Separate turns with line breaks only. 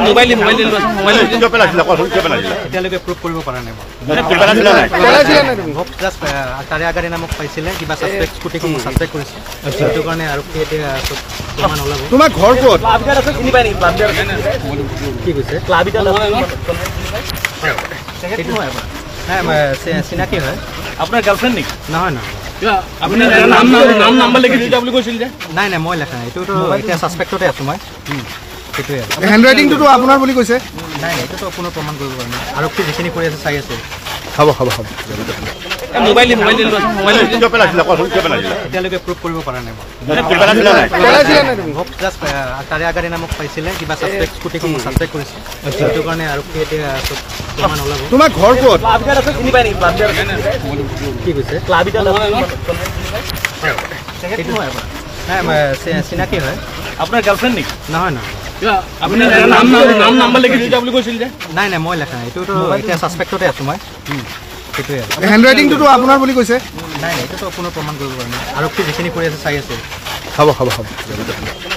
mobile কিয় পেলাইছিলা কোন কিয় পেলাইছিলা
এতিয়ালৈকে প্ৰুফ কৰিব পৰা নাই
পেলাইছিলা নাই
মোক জাষ্ট তাৰে আগৰ দিনা মোক পাইছিলে কিবা সাসপেক্ট স্কুটিখন সাসপেক্ট কৰিছে সেইটো কাৰণে আৰু এতিয়া প্ৰমাণ ওলাব
তোমাৰ ঘৰ ক'ত
ক্লাবিটা আছে চিনি পাই নি ক্লাবিটা
কি কৈছে
ক্লাবিটা
সেইটো হয় চিনাকি হয়
আপোনাৰ গাৰ্লফ্ৰেণ্ড নেকি
নহয় নহয়
আপুনি নাম নাম্বাৰ লিখি দিটা বুলি কৈছিল যে
নাই নাই মই লেখা নাই এইটোতো এতিয়া সাসপেক্টতে আছো মই সেইটোৱে
হেণ্ডৰাইটিংটো আপোনাৰ বুলি কৈছে
নাই এইটোতো কোনো প্ৰমাণ কৰিব পৰা নাই আৰক্ষী যিখিনি কৰি আছে চাই আছে
হ'ব
মোবাইল কিয় পেলাইছিলা কোন কিয় পেলাইছিলা
এতিয়ালৈকে প্ৰুফ কৰিব পৰা নাই
পেলাইছিলা নাই
মোক জাষ্ট তাৰে আগৰ দিনা মোক পাইছিলে কিবা সাসপেক্ট স্কুটিখন সাসপেক্ট কৰিছে সেইটো কাৰণে আৰক্ষী এতিয়া প্ৰমাণ ওলাব
তোমাৰ ঘৰ ক'ত
ক্লাবিটা আছে চিনি পাই নি ক্লাবিটা
কি কৈছে
ক্লাবিটা
সেইটো হয় নাই চিনাকি হয়
আপোনাৰ গাৰ্লফ্ৰেণ্ড নেকি
নহয় নহয়
আপুনি নাম নাম্বাৰ লিখি দিটা বুলি কৈছিল যে
নাই নাই মই লেখা নাই এইটোতো এতিয়া সাসপেক্টতে আছো মই সেইটোৱে
হেণ্ডৰাইটিংটো আপোনাৰ বুলি কৈছে
নাই নাই এইটোতো কোনো প্ৰমাণ কৰিব পৰা নাই আৰক্ষী যিখিনি কৰি আছে চাই আছে
হ'ব